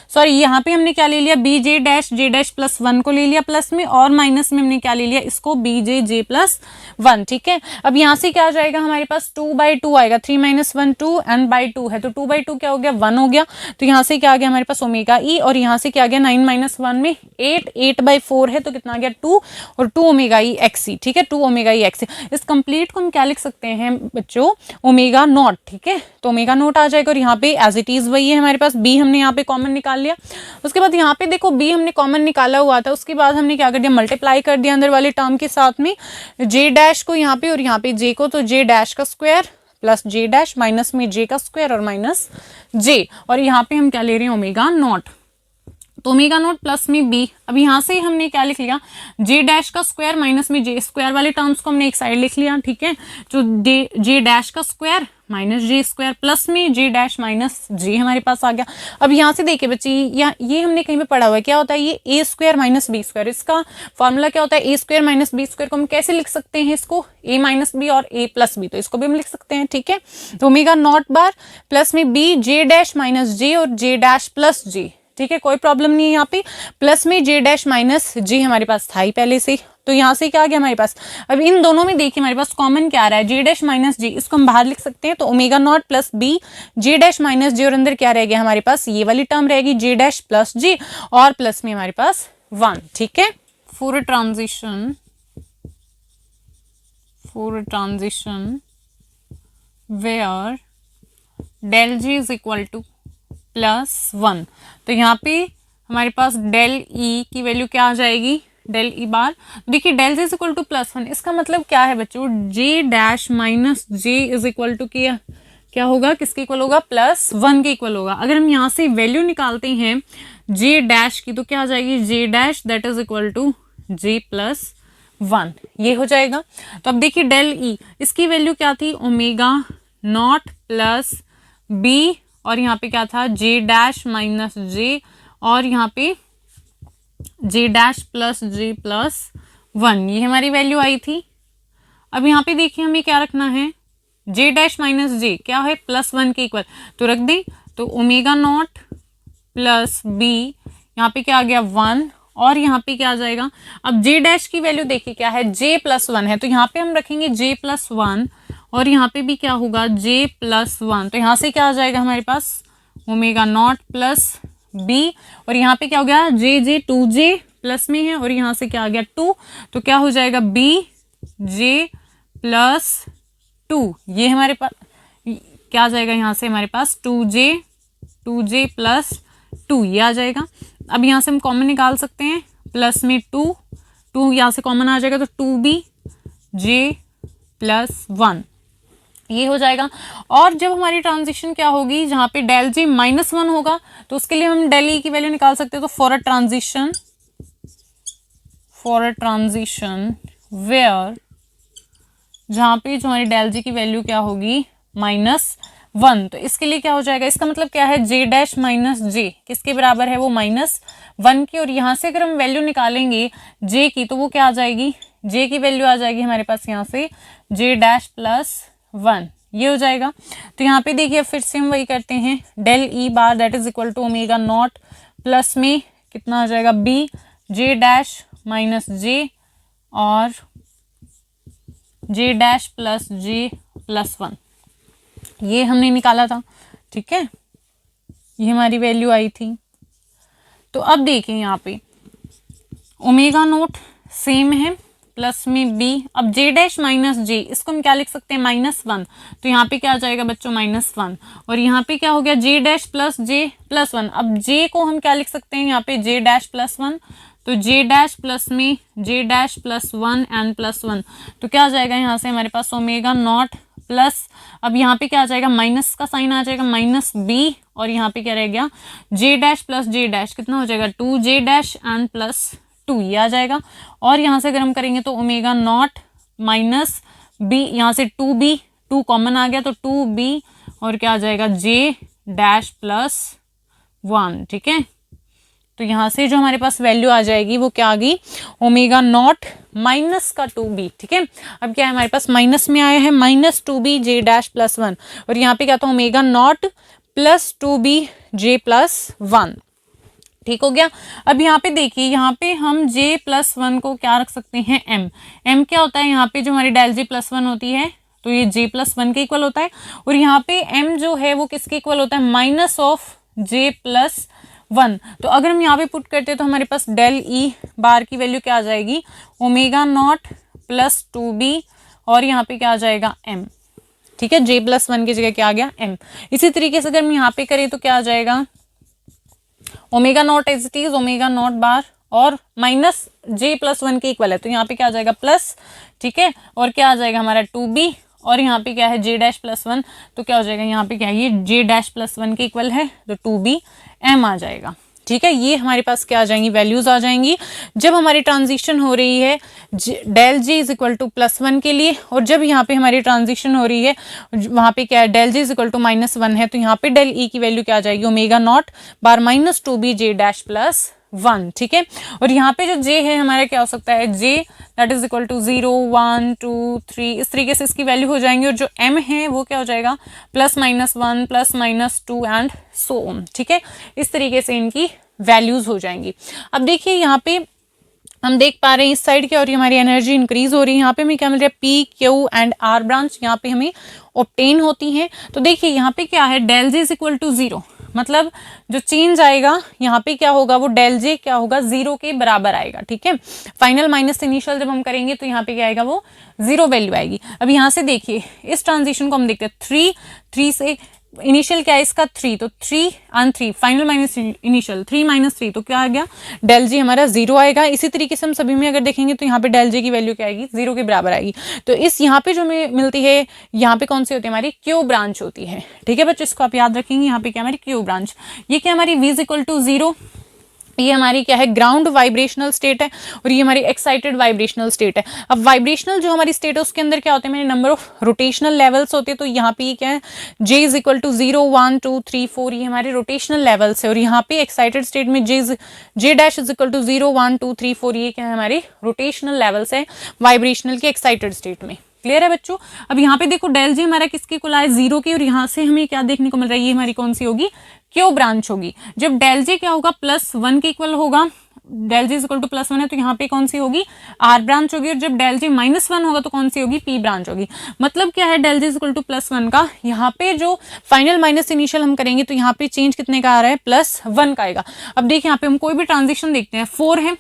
सॉरी यहाँ पे हमने क्या ले लिया, बी जे डैश प्लस 1 को ले लिया प्लस में, और माइनस में हमने क्या ले लिया, इसको बी जे प्लस 1। ठीक है, अब यहाँ से क्या आ जाएगा हमारे पास, 2/2 आएगा, 3 - 1 2 एंड बाई 2 है, तो 2/2 क्या हो गया, 1 हो गया। तो यहाँ से क्या आ गया हमारे पास ओमेगा ई, और यहाँ से क्या आ गया 9 - 1 में 8/4 है, तो कितना आ गया 2, और 2 ओमेगा ई XC। ठीक है, 2 ओमेगा ई XC। इस कंप्लीट को हम क्या लिख सकते हैं बच्चों, ओमेगा नॉट। ठीक है, तो ओमेगा नॉट आ जाएगा, और यहाँ पे एज इट इज वही है हमारे पास, बी हमने यहाँ पे कॉमन निकाल लिया। उसके बाद यहाँ पे देखो बी हमने कॉमन निकाला हुआ था, उसके बाद हमने क्या कर दिया, मल्टीप्लाई कर दिया अंदर वाले टर्म के साथ में, जे डैश को यहाँ पे और यहाँ पे जे को, तो जे डैश का स्क्वायर प्लस जे डैश माइनस में जे का स्क्वायर और माइनस जे, और यहाँ पे हम क्या ले रहे हैं ओमेगा नॉट, तो ओमेगा नॉट प्लस में बी। अब यहाँ से हमने क्या लिख लिया, जे डैश का स्क्वायर माइनस में जे स्क्वायर वाले टर्म्स को हमने एक साइड लिख लिया। ठीक है, तो जे डैश का square minus J square plus में जे डैश माइनस जे हमारे पास आ गया। अब यहाँ से देखिए बच्चे, ये हमने कहीं पे पढ़ा हुआ है, क्या होता है ये ए स्क्वायर माइनस बी स्क्वायर, इसका फॉर्मूला क्या होता है, ए स्क्वायर माइनस बी स्क्वायर को हम कैसे लिख सकते हैं, इसको ए माइनस बी और ए प्लस बी, तो इसको भी हम लिख सकते हैं। ठीक है, तो ओमेगा नॉट बार प्लस में B J dash minus j और जे डैश प्लस जे। ठीक है, कोई प्रॉब्लम नहीं है यहाँ पे, प्लस में जे डैश माइनस जे हमारे पास था ही पहले से, तो यहाँ से क्या आ गया हमारे पास। अब इन दोनों में देखिए हमारे पास कॉमन क्या आ रहा है, जे डैश माइनस जे, इसको हम बाहर लिख सकते हैं, तो omega naught plus B J dash minus j, और अंदर क्या रह गया हमारे पास, ये वाली टर्म रहेगी जे डैश प्लस जे, और प्लस में हमारे पास 1। ठीक है, for transition where del ji is equal to +1, तो यहाँ पे हमारे पास डेल ई की वैल्यू क्या आ जाएगी, डेल ई बार। देखिए del ji is equal to +1, इसका मतलब क्या है बच्चों, j dash minus j is equal to क्या होगा, किसके इक्वल होगा, +1 के इक्वल होगा। अगर हम यहाँ से वैल्यू निकालते हैं जे डैश की, तो क्या आ जाएगी, j dash that is equal to j +1, ये हो जाएगा। तो अब देखिए डेल ई, इसकी वैल्यू क्या थी, ओमेगा नॉट प्लस बी, और यहाँ पे क्या था, जे डैश माइनस जे, और यहाँ पे जे डैश प्लस जे +1, ये हमारी वैल्यू आई थी। अब यहाँ पे देखिए हमें क्या रखना है, जे डैश माइनस जे क्या है, +1 के इक्वल, तो रख दें, तो ओमेगा नॉट प्लस बी, यहाँ पे क्या आ गया 1, और यहाँ पे क्या आ जाएगा। अब जे डैश की वैल्यू देखिए क्या है, जे +1 है, तो यहाँ पे हम रखेंगे जे +1, और यहाँ पे भी क्या होगा, जे +1, तो यहाँ से क्या आ जाएगा हमारे पास, ओमेगा नॉट प्लस बी, और यहाँ पे क्या हो गया, जे 2j प्लस में है, और यहाँ से क्या आ गया 2, तो क्या हो जाएगा बी जे +2, ये हमारे पास क्या आ जाएगा, यहाँ से हमारे पास 2j +2 ये आ जाएगा। अब यहाँ से हम कॉमन निकाल सकते हैं, प्लस में 2 2 यहाँ से कॉमन आ जाएगा तो 2b(j+1) ये हो जाएगा। और जब हमारी ट्रांजिशन क्या होगी, जहाँ पे डेल जी -1 होगा तो उसके लिए हम डेल ई की वैल्यू निकाल सकते हैं। तो फॉर अ ट्रांजिशन वेयर, जहाँ पे जो हमारी डेल जी की वैल्यू क्या होगी -1, तो इसके लिए क्या हो जाएगा, इसका मतलब क्या है, j डैश माइनस जे किसके बराबर है, वो -1 की। और यहाँ से अगर हम वैल्यू निकालेंगे j की तो वो क्या आ जाएगी, j की वैल्यू आ जाएगी हमारे पास यहाँ से j'+1, ये हो जाएगा। तो यहाँ पे देखिए फिर से हम वही करते हैं, del E bar that is equal to omega naught plus में कितना आ जाएगा b j'-j और j'+j+1, ये हमने निकाला था। ठीक है, ये हमारी वैल्यू आई थी। तो अब देखिए यहाँ पे ओमेगा नोट सेम है प्लस में b, अब j'-j इसको हम क्या लिख सकते हैं, -1, तो यहाँ पे क्या आ जाएगा बच्चों -1, और यहाँ पे क्या हो गया j'+j+1। अब j को हम क्या लिख सकते हैं यहाँ पे j'+1, तो j' प्लस में j'+1 एंड +1, तो क्या आ जाएगा यहाँ से हमारे पास ओमेगा नॉट प्लस, अब यहाँ पे क्या आ जाएगा, माइनस का साइन आ जाएगा -b, और यहाँ पे क्या रह गया j'+j' कितना हो जाएगा 2j' एंड +2, ये आ जाएगा। और यहाँ से अगर हम करेंगे तो ओमेगा नॉट -b, यहाँ से 2b, 2 कॉमन आ गया तो 2b, और क्या आ जाएगा j'+1। ठीक है, तो यहाँ से जो हमारे पास वैल्यू आ जाएगी वो क्या आ गई, ओमेगा नॉट माइनस का 2b। ठीक है, अब क्या है हमारे पास माइनस में आया है -2b j'+1, और यहाँ पे क्या था omega naught plus 2b j+1। ठीक हो गया। अब यहाँ पे देखिए, यहाँ पे हम j+1 को क्या रख सकते हैं, m क्या होता है, यहाँ पे जो हमारी डेल j+1 होती है तो ये j+1 के इक्वल होता है, और यहाँ पे m जो है वो किसके इक्वल होता है, -j+1। तो अगर हम यहाँ पे पुट करते हैं तो हमारे पास डेल ई बार की वैल्यू क्या आ जाएगी, ओमेगा नॉट प्लस 2b, और यहाँ पे क्या आ जाएगा m। ठीक है, j+1 की जगह क्या आ गया, m। इसी तरीके से अगर हम यहाँ पे करें तो क्या आ जाएगा, omega naught as it is omega naught bar और -j+1 के इक्वल है, तो यहाँ पे क्या आ जाएगा प्लस। ठीक है, और क्या आ जाएगा हमारा 2b, और यहाँ पे क्या है j'+1, तो क्या हो जाएगा यहाँ पे क्या है, ये j'+1 के इक्वल है तो 2b m आ जाएगा। ठीक है, ये हमारे पास क्या आ जाएंगी, वैल्यूज आ जाएंगी जब हमारी ट्रांजिशन हो रही है del ji is equal to +1 के लिए, और जब यहाँ पे हमारी ट्रांजिशन हो रही है वहाँ पे क्या है, del ji is equal to -1 है, तो यहाँ पे डेल ई की वैल्यू क्या आ जाएगी, omega naught bar -2b j'+1। ठीक है, और यहाँ पे जो j है हमारा क्या हो सकता है, j that is equal to 0 1 2 3, इस तरीके से इसकी वैल्यू हो जाएंगी, और जो m है वो क्या हो जाएगा +-1 +-2 एंड सो ऑन। ठीक है, इस तरीके से इनकी वैल्यूज हो जाएंगी। अब देखिए यहाँ पे हम देख पा रहे हैं इस साइड क्या हो रही है, हमारी एनर्जी इंक्रीज हो रही है, यहाँ पे हमें क्या मिल रहा है, P Q and R branch यहाँ पे हमें ऑब्टेन होती हैं। तो देखिए यहाँ पे क्या है, del J is equal to 0, मतलब जो चेंज आएगा यहाँ पे क्या होगा, वो डेल जे क्या होगा 0 के बराबर आएगा। ठीक है, फाइनल माइनस इनिशियल जब हम करेंगे तो यहाँ पे क्या आएगा, वो 0 वैल्यू आएगी। अब यहाँ से देखिए इस ट्रांजिशन को हम देखते हैं, 3 से इनिशियल क्या है इसका 3, तो 3 एंड 3 फाइनल माइनस इनिशियल 3 - 3, तो क्या आ गया, डेल जी हमारा 0 आएगा। इसी तरीके से हम सभी में अगर देखेंगे तो यहाँ पे डेल जी की वैल्यू क्या आएगी, 0 के बराबर आएगी। तो इस यहाँ पे जो हमें मिलती है, यहाँ पे कौन सी होती है, हमारी क्यू ब्रांच होती है। ठीक है बच्चों, इसको आप याद रखेंगे, यहाँ पे क्या हमारी क्यू ब्रांच, ये क्या हमारी v इक्वल टू 0, ये हमारी क्या है ग्राउंड वाइब्रेशनल स्टेट है, और ये हमारी एक्साइटेड वाइब्रेशनल स्टेट है। अब वाइब्रेशनल जो हमारी स्टेट है उसके अंदर क्या होते हैं, मेरे नंबर ऑफ रोटेशनल लेवल्स होते हैं। तो यहाँ पे क्या है, j इज इक्वल टू 0 1 2 3 4, ये हमारे रोटेशनल लेवल्स है, और यहाँ पे एक्साइटेड स्टेट में j dash is equal to 0 1 2 3 4, ये क्या है हमारे रोटेशनल लेवल्स है वाइब्रेशनल के एक्साइटेड स्टेट में। क्लियर है बच्चों। अब यहाँ पे देखो डेल जी हमारा किसके इक्वल आया, 0 की, और यहाँ से हमें क्या देखने को मिल रहा है, ये हमारी कौन सी होगी, क्यू ब्रांच होगी। जब डेल जी क्या होगा, +1 के इक्वल होगा, डेल जी इक्वल टू +1 है, तो यहाँ पे कौन सी होगी, आर ब्रांच होगी, और जब डेल जी -1 होगा तो कौन सी होगी, पी ब्रांच होगी। मतलब क्या है, डेल जी इक्वल टू +1 का यहाँ पे जो फाइनल माइनस इनिशियल हम करेंगे तो यहाँ पे चेंज कितने का आ रहा है, +1 का आएगा। अब देखिए यहाँ पे हम कोई भी ट्रांजिशन देखते हैं, 4 है,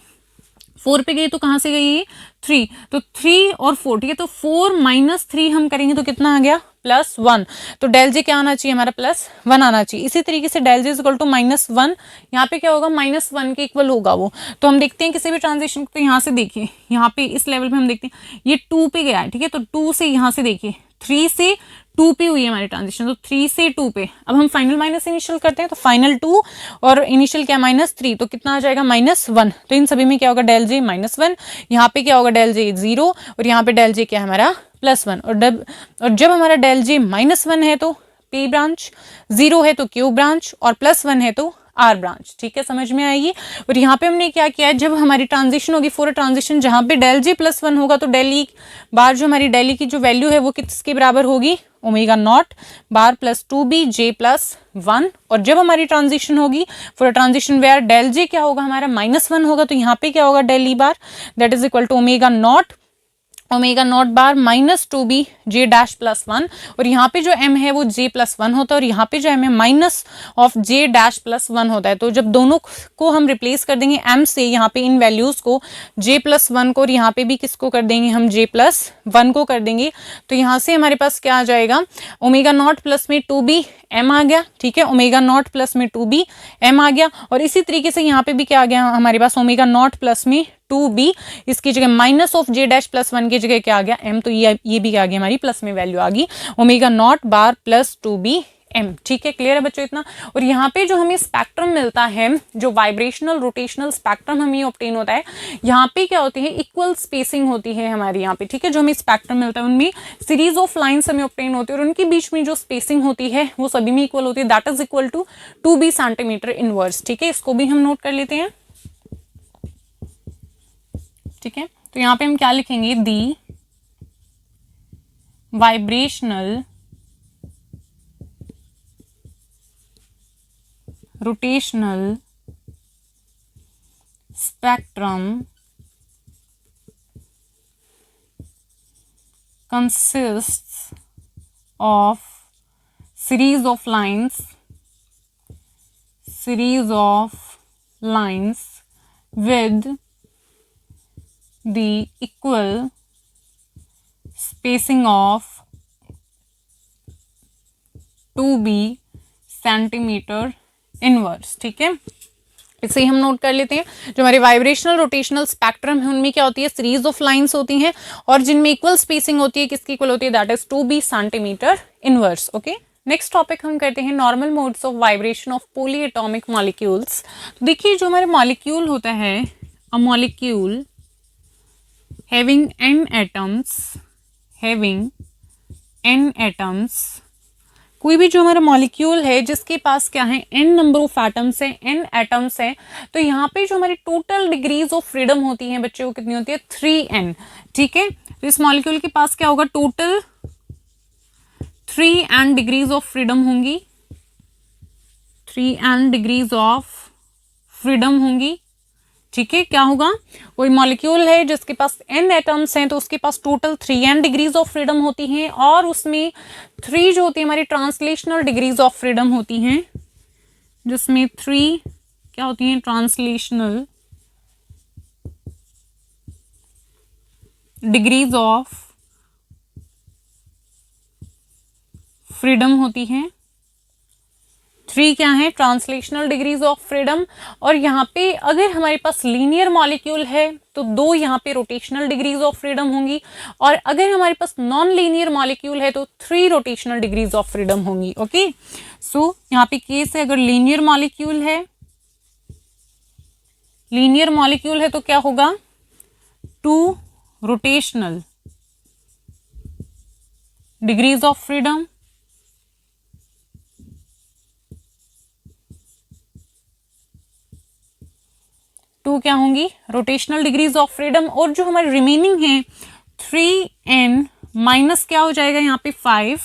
4 पे गई तो कहाँ से गई ये 3, तो 3 और 4, ठीक है, तो 4 माइनस 3 हम करेंगे तो कितना आ गया +1, तो डेल जे क्या आना चाहिए हमारा +1 आना चाहिए। इसी तरीके से del J is equal to -1, यहाँ पे क्या होगा -1 के इक्वल होगा वो। तो हम देखते हैं किसी भी ट्रांजेक्शन को, तो यहाँ से देखिए, यहाँ पे इस लेवल पे हम देखते हैं ये 2 पे गया है, ठीक है, तो 2 से यहाँ से देखिए 3 से 2 पे हुई है हमारी ट्रांजिशन, तो 3 से 2 पे। अब हम फाइनल माइनस इनिशियल करते हैं, तो फाइनल 2 और इनिशियल क्या -3, तो कितना आ जाएगा -1। तो इन सभी में क्या होगा डेल जे -1, यहाँ पे क्या होगा डेल जे 0 और यहाँ पे डेल जे क्या है हमारा +1। और जब हमारा डेल जे -1 है तो पी ब्रांच, 0 है तो क्यू ब्रांच और +1 है तो आर ब्रांच, ठीक है, समझ में आएगी। और यहाँ पे हमने क्या किया है, जब हमारी ट्रांजिशन होगी फॉर ट्रांजिशन जहाँ पे डेल जे +1 होगा तो डेल ई बार जो हमारी डेल ई की जो वैल्यू है वो किसके बराबर होगी omega naught bar +2b j +1। और जब हमारी ट्रांजिशन होगी फॉर ट्रांजिशन वेयर डेल जे क्या होगा हमारा -1 होगा, तो यहाँ पे क्या होगा del E bar that is equal to omega naught bar -2b j dash +1। और यहाँ पे जो m है वो j +1 होता है और यहाँ पे जो m है माइनस ऑफ j डैश +1 होता है। तो जब दोनों को हम रिप्लेस कर देंगे m से, यहाँ पे इन वैल्यूज को j +1 को, और यहाँ पे भी किसको कर देंगे हम j +1 को कर देंगे, तो यहाँ से हमारे पास क्या आ जाएगा ओमेगा नॉट प्लस में 2b m आ गया, ठीक है, ओमेगा नॉट प्लस में 2b m आ गया। और इसी तरीके से यहाँ पे भी क्या आ गया हमारे पास ओमेगा नॉट प्लस में 2b, इसकी जगह माइनस ऑफ j डैश +1 की जगह क्या आ गया m, तो ये भी आ गया हमारी प्लस में वैल्यू आ गई omega naught bar +2b m, ठीक है, क्लियर है बच्चों इतना। और यहाँ पे जो हमें स्पेक्ट्रम मिलता है, जो वाइब्रेशनल रोटेशनल स्पेक्ट्रम हमें ऑब्टेन होता है, यहाँ पे क्या होती है इक्वल स्पेसिंग होती है हमारी यहाँ पे, ठीक है, जो हमें स्पेक्ट्रम मिलता है उनमें सीरीज ऑफ लाइन्स हमें ऑब्टेन होती है और उनके बीच में जो स्पेसिंग होती है वो सभी में इक्वल होती है, that is equal to 2b centimetre inverse, ठीक है, इसको भी हम नोट कर लेते हैं, ठीक है। तो यहाँ पे हम क्या लिखेंगे दी vibrational rotational spectrum consists of series of lines with the equal spacing of 2b centimetre inverse, ठीक है, इसे हम नोट कर लेते हैं। जो हमारे वाइब्रेशनल रोटेशनल स्पेक्ट्रम है उनमें क्या होती है सीरीज ऑफ लाइंस होती हैं और जिनमें इक्वल स्पेसिंग होती है, किसकी इक्वल होती है that is 2b centimetre inverse, okay. Next topic हम करते हैं normal modes of vibration of polyatomic molecules. तो देखिए जो हमारे मॉलिक्यूल होता है, a molecule having n atoms, कोई भी जो हमारा मॉलिक्यूल है जिसके पास क्या है n नंबर ऑफ एटम्स है, n एटम्स है, तो यहाँ पे जो हमारी टोटल डिग्रीज ऑफ फ्रीडम होती है बच्चों को कितनी होती है 3n, ठीक है। तो इस मॉलिक्यूल के पास क्या होगा total 3n degrees of freedom होंगी, 3n डिग्रीज ऑफ फ्रीडम होंगी, ठीक है। क्या होगा कोई मॉलिक्यूल है जिसके पास n एटम्स हैं तो उसके पास total 3n degrees of freedom होती हैं और उसमें 3 जो होती है हमारी ट्रांसलेशनल डिग्रीज ऑफ फ्रीडम होती हैं, जिसमें 3 क्या होती हैं ट्रांसलेशनल डिग्रीज ऑफ फ्रीडम होती हैं। 3 क्या है ट्रांसलेशनल डिग्रीज ऑफ फ्रीडम। और यहाँ पे अगर हमारे पास लीनियर मॉलिक्यूल है तो 2 यहाँ पे रोटेशनल डिग्रीज ऑफ फ्रीडम होंगी और अगर हमारे पास नॉन लीनियर मॉलिक्यूल है तो 3 रोटेशनल डिग्रीज ऑफ फ्रीडम होंगी, ओके। सो यहाँ पे केस है अगर लीनियर मॉलिक्यूल है तो क्या होगा 2 रोटेशनल डिग्रीज ऑफ फ्रीडम, 2 क्या होंगी रोटेशनल डिग्रीज ऑफ फ्रीडम। और जो हमारे रिमेनिंग है 3n माइनस क्या हो जाएगा यहाँ पे 5,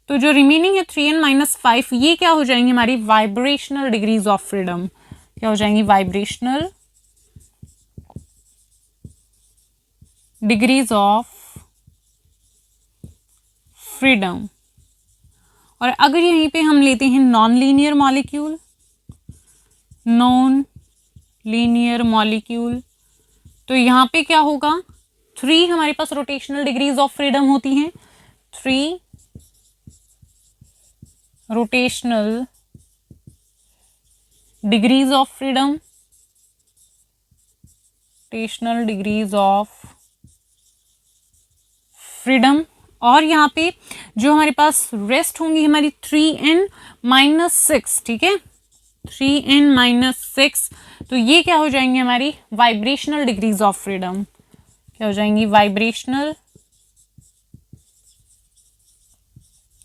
तो जो रिमेनिंग है 3n माइनस 5 ये क्या हो जाएंगी हमारी वाइब्रेशनल डिग्रीज ऑफ फ्रीडम, क्या हो जाएंगी वाइब्रेशनल डिग्रीज ऑफ फ्रीडम। और अगर यहीं पे हम लेते हैं नॉन लीनियर मॉलिक्यूल तो यहाँ पे क्या होगा, 3 हमारे पास रोटेशनल डिग्रीज ऑफ फ्रीडम होती हैं, 3 rotational degrees of freedom, rotational degrees of freedom. और यहाँ पे जो हमारे पास रेस्ट होंगी हमारी 3n-6, ठीक है, 3n-6, तो ये क्या हो जाएंगे हमारी वाइब्रेशनल डिग्रीज ऑफ फ्रीडम, क्या हो जाएंगी vibrational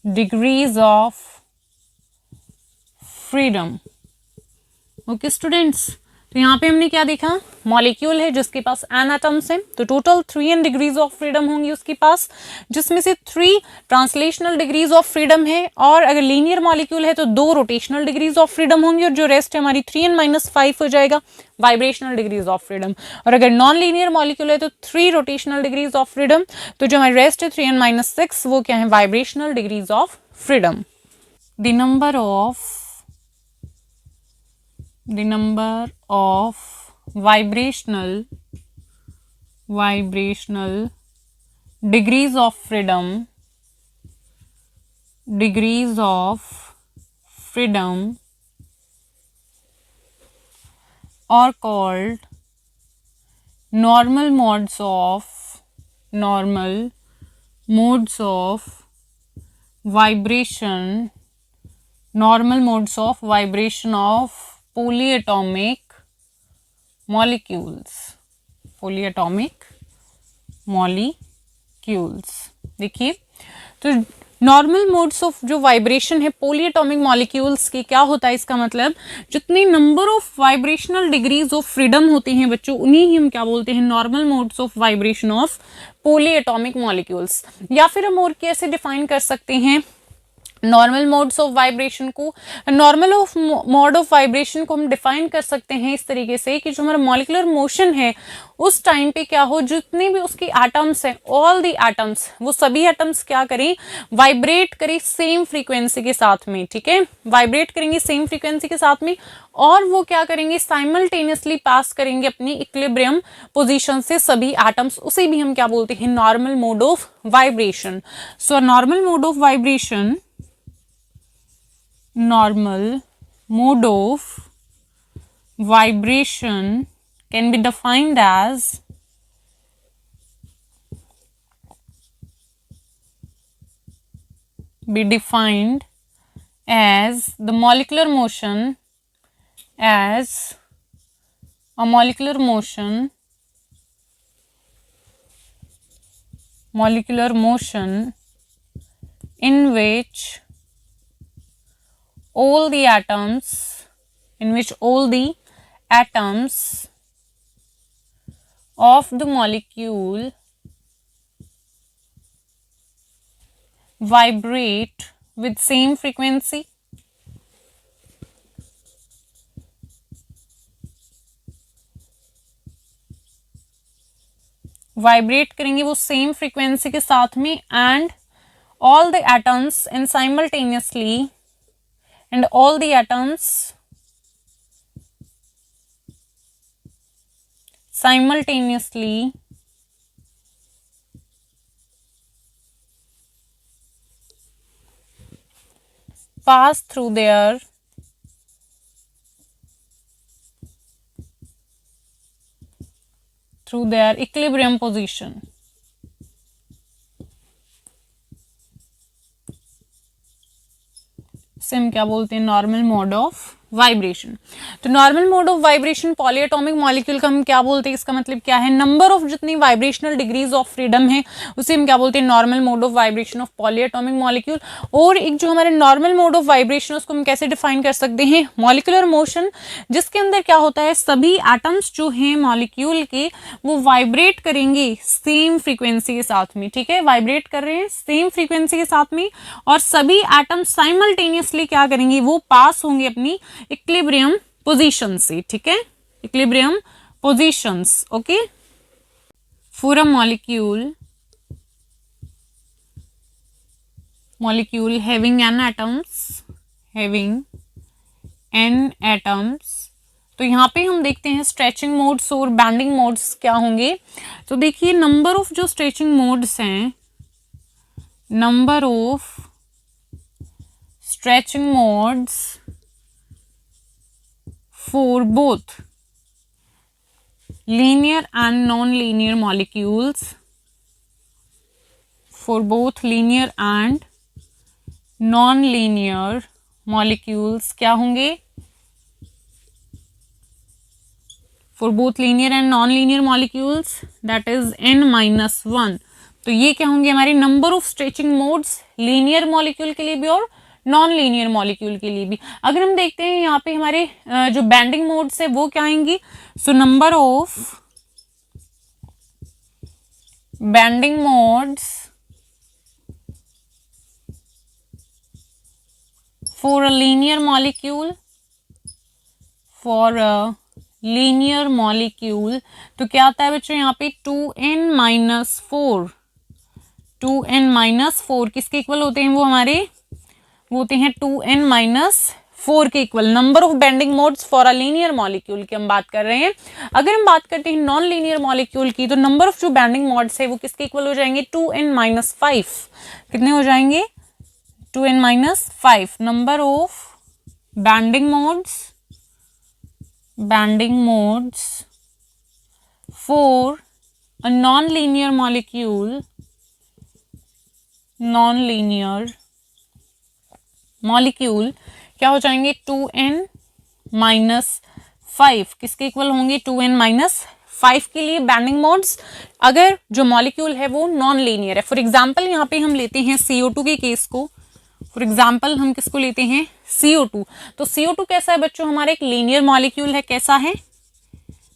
degrees of freedom. Okay students, तो यहाँ पे हमने क्या देखा, मॉलिक्यूल है जिसके पास n एटम्स हैं, तो total 3n degrees of freedom होंगी उसके पास, जिसमें से 3 ट्रांसलेशनल डिग्रीज ऑफ फ्रीडम है, और अगर लीनियर मॉलिक्यूल है तो 2 रोटेशनल डिग्रीज ऑफ फ्रीडम होंगी, और जो रेस्ट है हमारी 3n-5 हो जाएगा वाइब्रेशनल डिग्रीज ऑफ फ्रीडम। और अगर नॉन लीनियर मॉलिक्यूल है तो 3 रोटेशनल डिग्रीज ऑफ फ्रीडम, तो जो हमारी रेस्ट है 3n-6 वो क्या है vibrational degrees of freedom. The number of vibrational degrees of freedom are called normal modes of vibration, of polyatomic molecules, देखिए, तो नॉर्मल मोड्स ऑफ जो वाइब्रेशन है पोलीएटॉमिक मॉलिक्यूल्स की, क्या होता है इसका मतलब, जितनी number of vibrational degrees of freedom होती हैं बच्चों, उन्हीं ही हम क्या बोलते हैं normal modes of vibration of polyatomic molecules. या फिर हम और कैसे डिफाइन कर सकते हैं नॉर्मल मोड्स ऑफ वाइब्रेशन को, मोड ऑफ वाइब्रेशन को हम डिफाइन कर सकते हैं इस तरीके से कि जो हमारा मॉलिक्यूलर मोशन है उस टाइम पे क्या हो, जितने भी उसके एटम्स हैं, ऑल द एटम्स, वो सभी एटम्स क्या करें, वाइब्रेट करें सेम फ्रीक्वेंसी के साथ में, ठीक है, वाइब्रेट करेंगे सेम फ्रीक्वेंसी के साथ में, और वो क्या करेंगे साइमल्टेनियसली पास करेंगे अपनी इक्विलिब्रियम पोजीशन से सभी एटम्स, उसे भी हम क्या बोलते हैं normal mode of vibration. So normal mode of vibration, normal mode of vibration can be defined as the molecular motion in which all the atoms of the molecule vibrate with same frequency, vibrate करेंगे वो सेम फ्रीक्वेंसी के साथ में, and all the atoms simultaneously pass through their equilibrium position. इसे हम क्या बोलते हैं नॉर्मल मोड ऑफ वाइब्रेशन। तो normal mode of vibration polyatomic molecule का हम क्या बोलते हैं, इसका मतलब क्या है, नंबर ऑफ जितनी वाइब्रेशनल डिग्रीज ऑफ फ्रीडम है उसे हम क्या बोलते हैं normal mode of vibration of polyatomic molecule. और एक जो हमारे नॉर्मल मोड ऑफ वाइब्रेशन उसको हम कैसे डिफाइन कर सकते हैं, मॉलिक्यूलर मोशन जिसके अंदर क्या होता है सभी एटम्स जो हैं मॉलिक्यूल के वो वाइब्रेट करेंगे सेम फ्रीक्वेंसी के साथ में, ठीक है, वाइब्रेट कर रहे हैं सेम फ्रीक्वेंसी के साथ में, और सभी एटम्स साइमल्टेनियसली क्या करेंगे वो पास होंगे अपनी इक्विलिब्रियम पोजीशन से, ठीक है, equilibrium positions. Okay, for a molecule having n atoms, तो यहाँ पे हम देखते हैं स्ट्रेचिंग मोड्स और बैंडिंग मोड्स क्या होंगे। तो देखिए नंबर ऑफ जो स्ट्रेचिंग मोड्स हैं, number of stretching modes for both linear and non-linear molecules, for both linear and non-linear molecules क्या होंगे, for both linear and non-linear molecules that is n-1। तो ये क्या होंगे हमारे number of stretching modes linear molecule के लिए भी और नॉन लीनियर मॉलिक्यूल के लिए भी। अगर हम देखते हैं यहाँ पे हमारे जो बैंडिंग मोड्स है वो क्या आएंगी, so number of bending modes for a linear molecule, for a linear molecule तो क्या आता है बच्चों यहाँ पे 2n-4, 2n-4 किसके इक्वल होते हैं, वो हमारे वो होते हैं 2n-4 के equal. Number of bending modes for a linear molecule की हम बात कर रहे हैं। अगर हम बात करते हैं नॉन लीनियर मॉलिक्यूल की तो नंबर ऑफ जो बेंडिंग मोड्स है वो किसके इक्वल हो जाएंगे, 2n-5। कितने हो जाएंगे, 2n-5 number of bending modes for a non linear molecule क्या हो जाएंगे, 2n-5 किसके इक्वल होंगे, 2n-5 के लिए बैंडिंग मोड्स अगर जो मॉलिक्यूल है वो नॉन लीनियर है। फॉर एग्जांपल यहाँ पे हम लेते हैं CO2 के केस को, फॉर एग्जांपल हम किसको लेते हैं, CO2। तो CO2 कैसा है बच्चों, हमारा एक लीनियर मॉलिक्यूल है। कैसा है,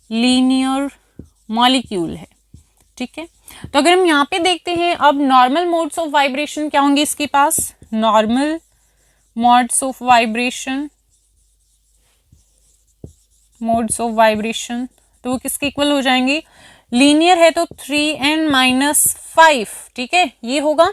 लीनियर मॉलिक्यूल है, ठीक है। तो अगर हम यहाँ पे देखते हैं अब नॉर्मल मोड्स ऑफ वाइब्रेशन क्या होंगे इसके पास, नॉर्मल मोड्स ऑफ वाइब्रेशन तो वो किसके इक्वल हो जाएंगे, लीनियर है तो 3n-5, ठीक है, ये होगा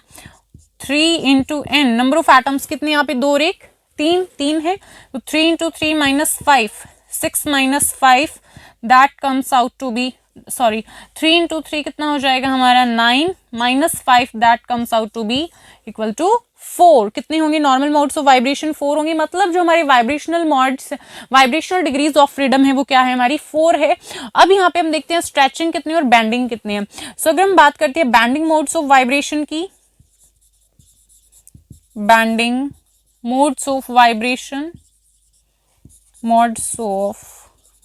3 × n। नंबर ऑफ एटम्स कितने यहाँ पे, 2 और 1 3 है, तो 3 × 3 - 5 6 - 5 that comes out to be, sorry 3 × 3 कितना हो जाएगा हमारा 9 - 5 that comes out to be equal to 4। कितने होंगे नॉर्मल मोड्स ऑफ वाइब्रेशन, 4 होंगे। मतलब जो हमारे वाइब्रेशनल डिग्रीज ऑफ फ्रीडम है वो क्या है, हमारी 4 है। अब यहाँ पे हम देखते हैं स्ट्रेचिंग कितनी और बैंडिंग कितनी है। सो अगर हम बात करते हैं बैंडिंग मोड्स ऑफ वाइब्रेशन की, बैंडिंग मोड्स ऑफ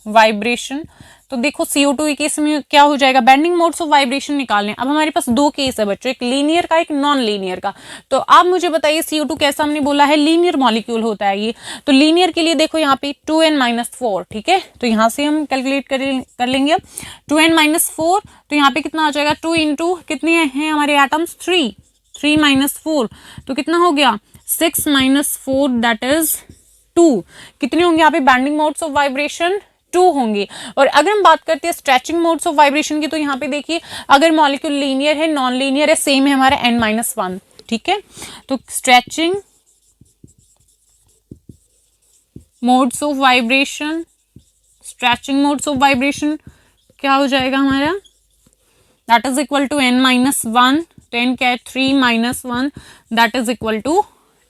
वाइब्रेशन तो देखो CO2 के केस में क्या हो जाएगा, बैंडिंग मोड्स ऑफ वाइब्रेशन निकालने। अब हमारे पास 2 केस है बच्चों, एक लीनियर का एक नॉन लीनियर का। तो आप मुझे बताइए CO2 कैसा हमने बोला है, लीनियर मॉलिक्यूल होता है ये। तो लीनियर के लिए देखो यहाँ पे 2n-4, ठीक है, तो यहाँ से हम कैलकुलेट कर लेंगे अब 2n-4। तो यहाँ पे कितना आ जाएगा, 2 × कितने हैं हमारे एटम्स, 3 - 4 तो कितना हो गया 6 - 4 दैट इज 2। कितने होंगे यहाँ पे बैंडिंग मोड्स ऑफ वाइब्रेशन, 2 होंगे। और अगर हम बात करते हैं स्ट्रेचिंग मोड्स ऑफ वाइब्रेशन की तो यहाँ पे देखिए अगर मॉलिक्यूल लीनियर है नॉन लीनियर है सेम है हमारा n-1, ठीक है। तो स्ट्रेचिंग मोड्स ऑफ वाइब्रेशन क्या हो जाएगा हमारा, that is equal to n-1, 10 क्या है 3 - 1 दैट इज इक्वल टू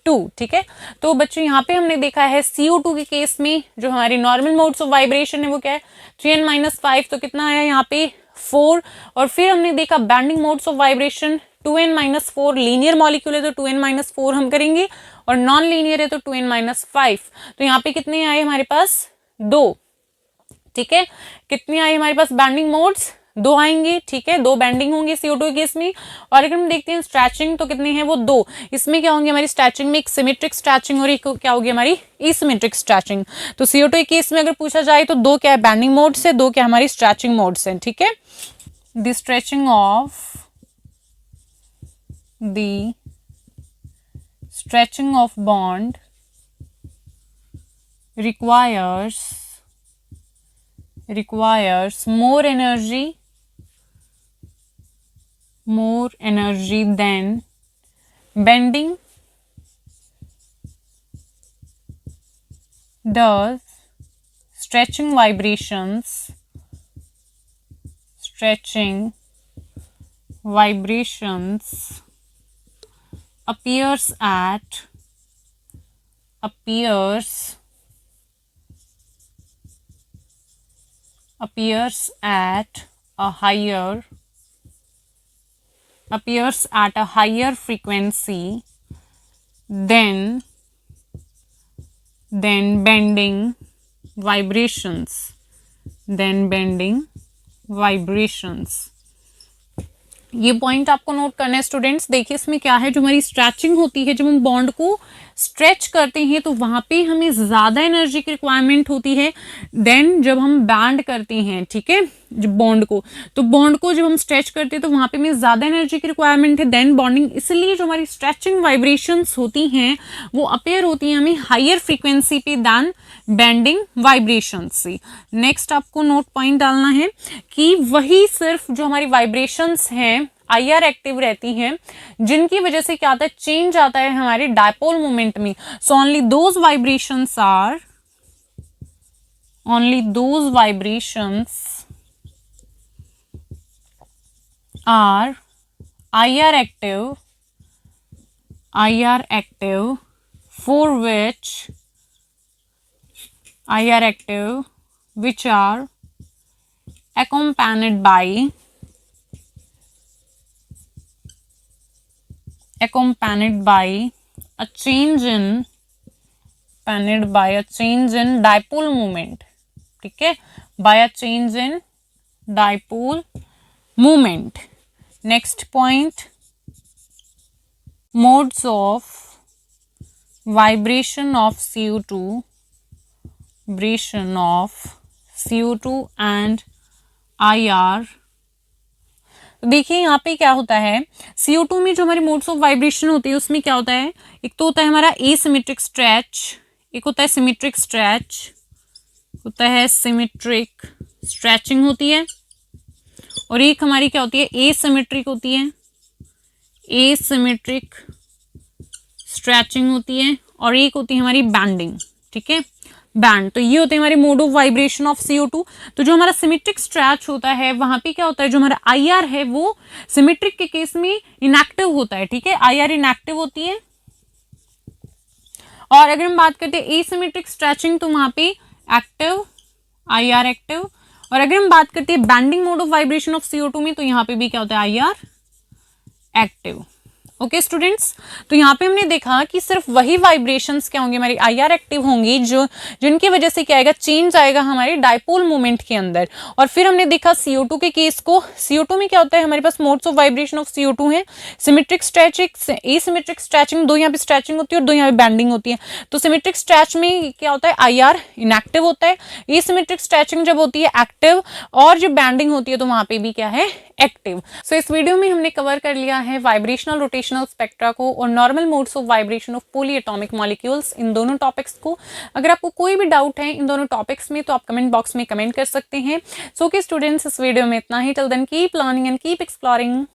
2, ठीक है। तो बच्चों यहाँ पे हमने देखा है CO2 के केस में जो हमारी नॉर्मल मोड्स ऑफ वाइब्रेशन है वो क्या है 3n-5, तो कितना आया यहाँ पे 4। और फिर हमने देखा bending modes of vibration 2n-4, linear molecule है तो 2n-4 हम करेंगे और नॉन लीनियर है तो 2n-5। तो यहाँ पे कितने आए हमारे पास 2, ठीक है। कितने आए हमारे पास बैंडिंग मोड्स, 2 आएंगे, ठीक है, 2 बैंडिंग होंगे CO2 केस में। और अगर हम देखते हैं स्ट्रेचिंग तो कितने हैं वो 2। इसमें क्या होंगे हमारी स्ट्रेचिंग में, एक सिमेट्रिक स्ट्रेचिंग और एक क्या होगी हमारी एसिमेट्रिक स्ट्रेचिंग। तो CO2 केस में अगर पूछा जाए तो 2 क्या है बैंडिंग मोड्स है, 2 क्या हमारी स्ट्रेचिंग मोड्स है, ठीक है। The stretching of bond requires more energy than bending does stretching vibrations appears at a higher frequency than bending vibrations. ये पॉइंट आपको नोट करना है स्टूडेंट्स. देखिए इसमें क्या है, जो हमारी स्ट्रेचिंग होती है, जब हम बॉन्ड को स्ट्रेच करते हैं तो वहां पे हमें ज्यादा एनर्जी की रिक्वायरमेंट होती है देन जब हम बैंड करते हैं. ठीक है, जब बॉन्ड को जब हम स्ट्रेच करते हैं तो वहां पे हमें ज्यादा एनर्जी की रिक्वायरमेंट है देन बॉन्डिंग. इसलिए जो हमारी स्ट्रेचिंग वाइब्रेशंस होती हैं वो अपेयर होती हैं हमें हायर फ्रीक्वेंसी पे देन बेंडिंग वाइब्रेशन से. नेक्स्ट आपको नोट पॉइंट डालना है कि वही सिर्फ जो हमारी वाइब्रेशंस हैं IR एक्टिव रहती हैं, जिनकी वजह से क्या आता है, चेंज आता है हमारे डायपोल मोमेंट में. So only those vibrations are IR active for which are accompanied by a change in dipole moment. ठीक है, by a change in dipole moment. Next point, modes of vibration of CO2 and IR. देखिए यहाँ पे क्या होता है, CO2 में जो हमारे मोड्स ऑफ वाइब्रेशन होते हैं उसमें क्या होता है, एक तो होता है हमारा एसिमेट्रिक स्ट्रेच, एक होता है सिमेट्रिक स्ट्रेच, होता है सिमेट्रिक स्ट्रेचिंग होती है, और एक हमारी क्या होती है, एसिमेट्रिक होती है, एसिमेट्रिक स्ट्रेचिंग होती है, और एक होती है हमारी बैंडिंग. ठीक है, बैंड. तो ये होते हैं हमारे mode of vibration of CO2. तो जो हमारा सिमेट्रिक स्ट्रेच होता है वहां पे क्या होता है, जो हमारा IR है वो सिमेट्रिक के केस में इनएक्टिव होता है. ठीक है, IR इनएक्टिव होती है. और अगर हम बात करते हैं एसिमेट्रिक स्ट्रेचिंग तो वहां पे एक्टिव, IR एक्टिव. और अगर हम बात करते हैं bending mode of vibration of CO2 में तो यहाँ पे भी क्या होता है, IR एक्टिव. ओके स्टूडेंट्स, तो यहाँ पे हमने देखा कि सिर्फ वही वाइब्रेशंस क्या होंगी, हमारी IR एक्टिव होंगी जिनकी वजह से क्या आएगा, चेंज आएगा हमारे डायपोल मोमेंट के अंदर. और फिर हमने देखा CO2 के केस को. CO2 में क्या होता है, हमारे पास modes of vibration of CO2 है, सिमेट्रिक स्ट्रेचिंग, एसिमेट्रिक स्ट्रेचिंग, दो यहाँ पे स्ट्रेचिंग होती है और दो यहाँ पे बैंडिंग होती है. तो सिमेट्रिक स्ट्रेच में क्या होता है, IR इनएक्टिव होता है, एसिमेट्रिक स्ट्रेचिंग जब होती है एक्टिव, और जब बैंडिंग होती है तो वहां पे भी क्या है, एक्टिव. सो इस वीडियो में हमने कवर कर लिया है वाइब्रेशनल रोटेशनल स्पेक्ट्रा को और normal modes of vibration of polyatomic molecules, इन दोनों टॉपिक्स को. अगर आपको कोई भी डाउट है इन दोनों टॉपिक्स में तो आप कमेंट बॉक्स में कमेंट कर सकते हैं. सो कि स्टूडेंट्स, इस वीडियो में इतना ही. Till then keep learning and keep exploring.